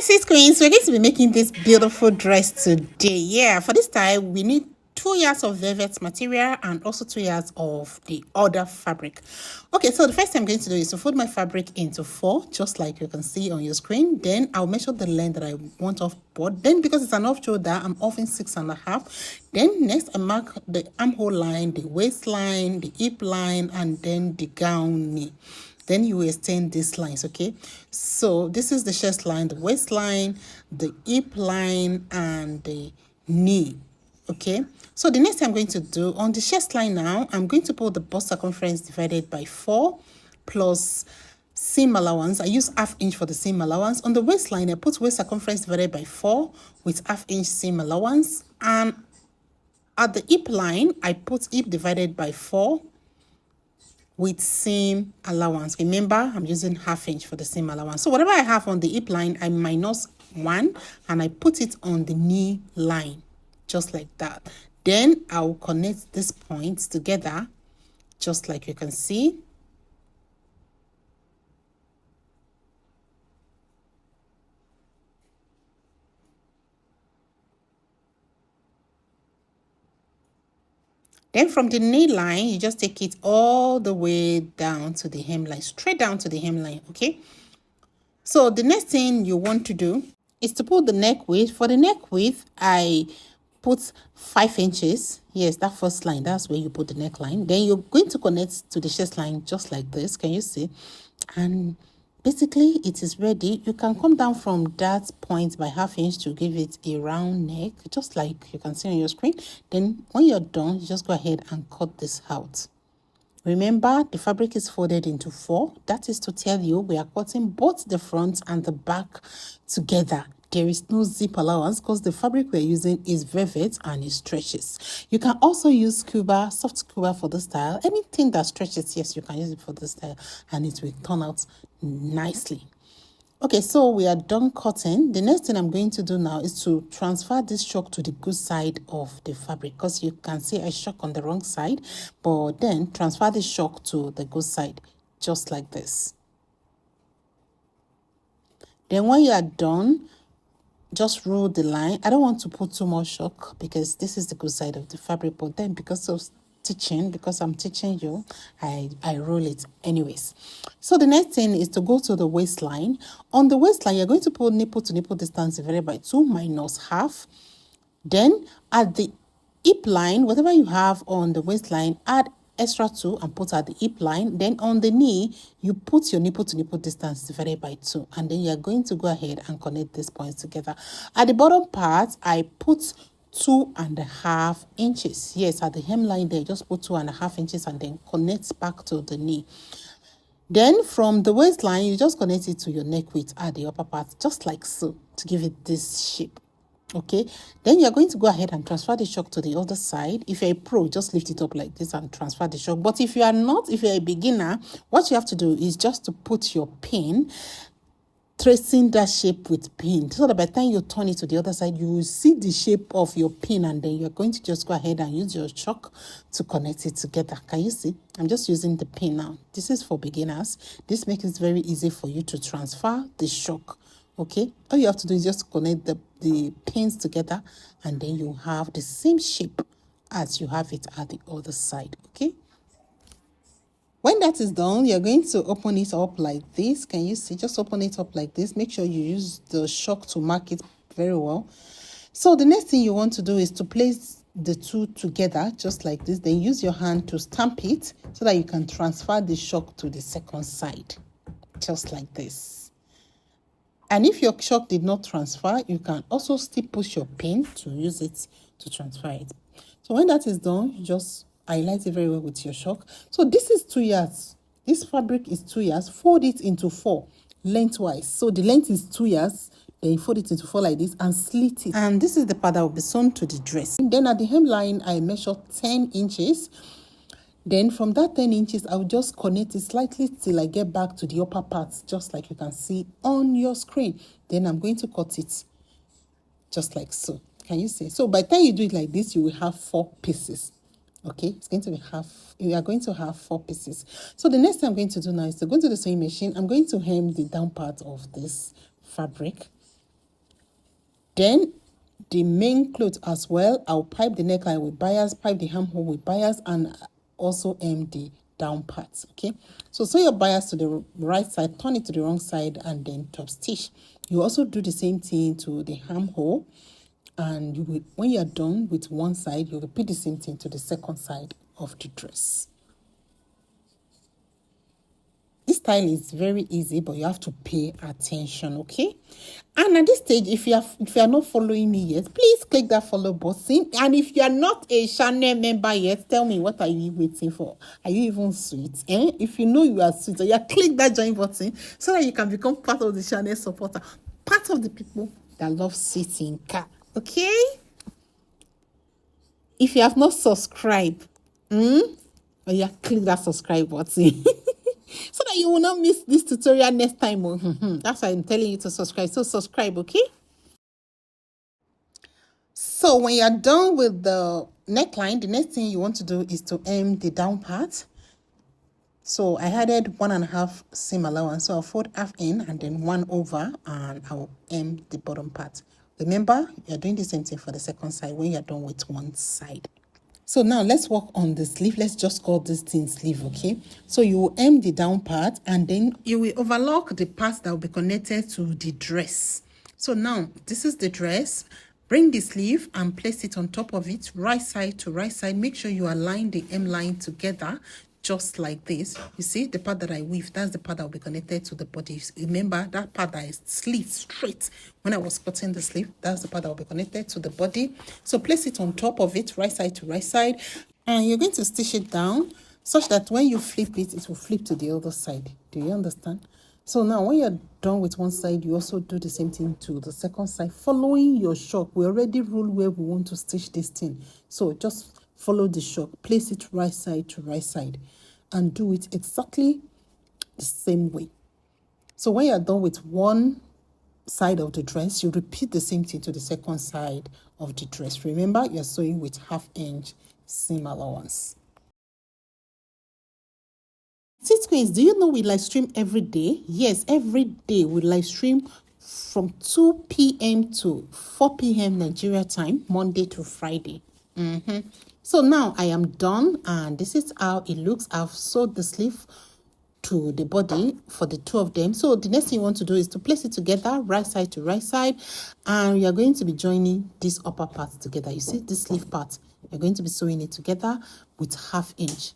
sis queens, we're going to be making this beautiful dress today. Yeah, for this time we need 2 yards of velvet material and also 2 yards of the other fabric. Okay, so the first thing I'm going to do is to fold my fabric into 4, just like you can see on your screen. Then I'll measure the length that I want off board. Then because it's an off shoulder, I'm offing 6.5. Then next I mark the armhole line, the waistline, the hip line, and then the gown knee. Then you will extend these lines. Okay, so this is the chest line, the waistline, the hip line, and the knee. Okay, so the next thing I'm going to do on the chest line now, I'm going to put the bust circumference divided by 4 plus seam allowance. I use ½ inch for the seam allowance. On the waistline, I put waist circumference divided by 4 with ½ inch seam allowance, and at the hip line, I put hip divided by 4 with seam allowance. Remember, I'm using ½ inch for the seam allowance. So whatever I have on the hip line, I minus 1 and I put it on the knee line, just like that. Then I'll connect these points together, just like you can see. Then from the knee line, you just take it all the way down to the hemline, straight down to the hemline, okay? So the next thing you want to do is to put the neck width. For the neck width, I put 5 inches. Yes, that first line, that's where you put the neckline. Then you're going to connect to the chest line just like this. Can you see? And basically, it is ready. You can come down from that point by ½ inch to give it a round neck, just like you can see on your screen. Then when you're done, you just go ahead and cut this out. Remember, the fabric is folded into 4. That is to tell you we are cutting both the front and the back together. There is no zip allowance because the fabric we're using is velvet and it stretches. You can also use scuba, soft scuba for the style. Anything that stretches, yes, you can use it for the style and it will turn out nicely. Okay, so we are done cutting. The next thing I'm going to do now is to transfer this shock to the good side of the fabric, because you can see I shock on the wrong side, but then transfer the shock to the good side, just like this. Then when you are done, just roll the line. I don't want to put too much shock because this is the good side of the fabric, but then because I'm teaching you, I roll it anyways. So the next thing is to go to the waistline. On the waistline, you're going to put nipple to nipple distance divided by 2 minus ½ Then at the hip line, whatever you have on the waistline, add extra 2 and put at the hip line. Then on the knee, you put your nipple to nipple distance divided by 2, and then you're going to go ahead and connect these points together. At the bottom part, I put 2.5 inches. Yes, at the hemline there, just put 2.5 inches and then connect back to the knee. Then from the waistline, you just connect it to your neck width at the upper part, just like so, to give it this shape. Okay, then you're going to go ahead and transfer the shock to the other side. If you're a pro, just lift it up like this and transfer the shock. But if you are not, if you're a beginner, what you have to do is just to put your pin, tracing that shape with pin, so that by the time you turn it to the other side, you will see the shape of your pin, and then you're going to just go ahead and use your shock to connect it together. Can you see? I'm just using the pin now. This is for beginners. This makes it very easy for you to transfer the shock. Okay, all you have to do is just connect the pins together, and then you have the same shape as you have it at the other side. Okay, when that is done, you're going to open it up like this. Can you see? Just open it up like this. Make sure you use the shock to mark it very well. So the next thing you want to do is to place the two together just like this. Then use your hand to stamp it so that you can transfer the shock to the second side, just like this. And if your shock did not transfer, you can also still push your pin to use it to transfer it. So when that is done, you just highlight it very well with your shock. So this is 2 yards. This fabric is 2 yards. Fold it into 4 lengthwise. So the length is 2 yards. Then you fold it into 4 like this and slit it. And this is the part that will be sewn to the dress. And then at the hemline, I measure 10 inches. Then from that 10 inches, I'll just connect it slightly till I get back to the upper part, just like you can see on your screen. Then I'm going to cut it just like so. Can you see? So by the time you do it like this, you will have 4 pieces. Okay, it's going to be you are going to have 4 pieces. So the next thing I'm going to do now is to go to the sewing machine. I'm going to hem the down part of this fabric. Then the main cloth as well, I'll pipe the neckline with bias, pipe the armhole with bias, and also hem the down parts. Okay, so sew your bias to the right side, turn it to the wrong side, and then top stitch. You also do the same thing to the armhole, and you will, when you're done with one side, you repeat the same thing to the second side of the dress. This style is very easy, but you have to pay attention, okay? And at this stage, if you are not following me yet, please click that follow button. And if you are not a channel member yet, tell me, what are you waiting for? Are you even sweet? If you know you are sweet, you click that join button so that you can become part of the channel supporter, part of the people that love sitting car, okay? If you have not subscribed, click that subscribe button. So that you will not miss this tutorial next time. That's why I'm telling you to subscribe. So subscribe, okay? So when you're done with the neckline, the next thing you want to do is to hem the down part. So I added 1.5 seam allowance. So I'll fold half in and then 1 over, and I'll hem the bottom part. Remember, you're doing the same thing for the second side when you're done with one side. So now let's work on the sleeve. Let's just call this thing sleeve, okay? So you will hem the down part, and then you will overlock the parts that will be connected to the dress. So now this is the dress. Bring the sleeve and place it on top of it, right side to right side. Make sure you align the hem line together, just like this. You see the part that I weave, that's the part that will be connected to the body. Remember that part that is slit straight when I was cutting the sleeve, that's the part that will be connected to the body. So place it on top of it, right side to right side, and you're going to stitch it down such that when you flip it, it will flip to the other side. Do you understand? So now when you're done with one side, you also do the same thing to the second side, following your shock. We already ruled where we want to stitch this thing, so just follow the shock, place it right side to right side, and do it exactly the same way. So when you're done with one side of the dress, you repeat the same thing to the second side of the dress. Remember, you're sewing with 1/2 inch seam allowance. Sis Queens, do you know we live stream every day? Yes, every day we live stream from 2 p.m. to 4 p.m. Nigeria time, Monday to Friday. So now I am done, and this is how it looks. I've sewed the sleeve to the body for the two of them. So the next thing you want to do is to place it together, right side to right side, and we are going to be joining this upper part together. You see this sleeve part, you're going to be sewing it together with 1/2 inch.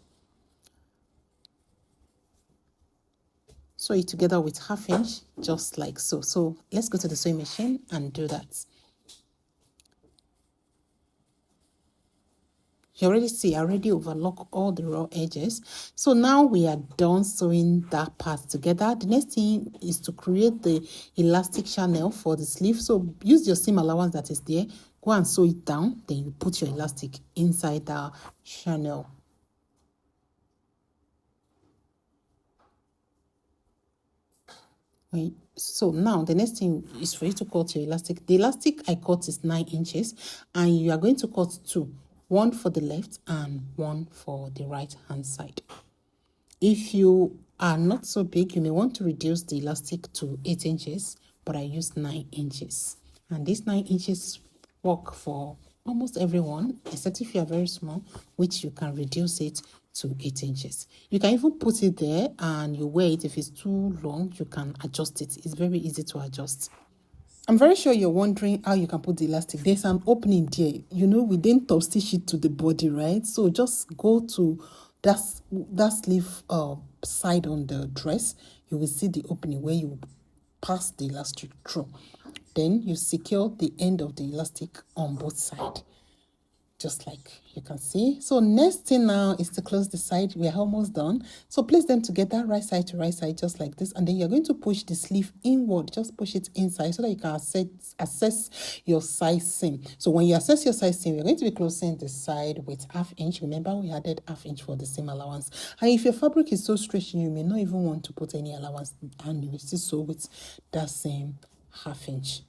Sew it together with 1/2 inch, just like so. So let's go to the sewing machine and do that. You already see, I already overlock all the raw edges. So now we are done sewing that part together. The next thing is to create the elastic channel for the sleeve. So use your seam allowance that is there, go and sew it down, then you put your elastic inside the channel. Right. So now the next thing is for you to cut your elastic. The elastic I cut is 9 inches, and you are going to cut 2, one for the left and one for the right hand side. If you are not so big, you may want to reduce the elastic to 8 inches, but I used 9 inches, and these 9 inches work for almost everyone, except if you are very small, which you can reduce it to 8 inches. You can even put it there and you wear it. If it's too long, you can adjust it. It's very easy to adjust. I'm very sure you're wondering how you can put the elastic. There's an opening there. You know, we didn't top stitch it to the body, right? So just go to that sleeve side on the dress. You will see the opening where you pass the elastic through. Then you secure the end of the elastic on both sides, just like you can see. So next thing now is to close the side. We're almost done. So place them together, right side to right side, just like this, and then you're going to push the sleeve inward. Just push it inside so that you can assess your size seam. So when you assess your size seam, you're going to be closing the side with 1/2 inch. Remember, we added 1/2 inch for the seam allowance. And if your fabric is so stretchy, you may not even want to put any allowance, and you will still sew with that same 1/2 inch.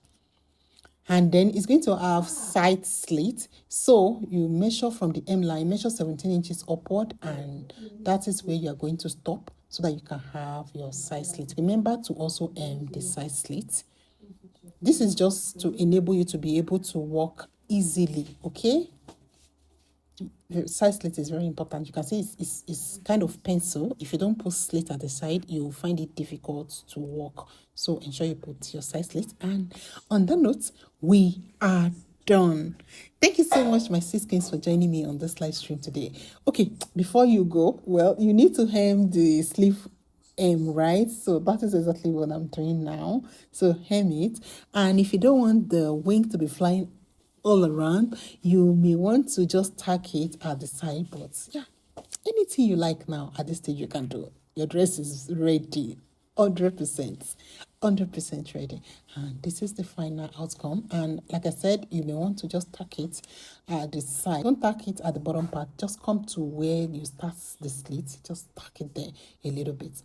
And then it's going to have side slit. So you measure from the hem line, measure 17 inches upward, and that is where you are going to stop so that you can have your side slit. Remember to also hem the side slit. This is just to enable you to be able to walk easily, okay? The side slit is very important. You can see it's kind of pencil. If you don't put slit at the side, you'll find it difficult to walk. So ensure you put your side slit. And on that note, we are done. Thank you so much, my sis kings, for joining me on this live stream today. Okay, before you go, well, you need to hem the sleeve right, so that is exactly what I'm doing now. So hem it, and if you don't want the wing to be flying all around, you may want to just tack it at the side. But yeah, anything you like now at this stage you can do. Your dress is ready, 100% ready, and this is the final outcome. And like I said, you may want to just tack it at the side. Don't tack it at the bottom part, just come to where you start the slit, just tack it there a little bit.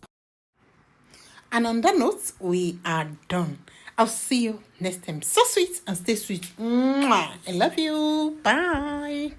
And on that note, we are done. I'll see you next time. So sweet and stay sweet. Mwah. I love you. Bye.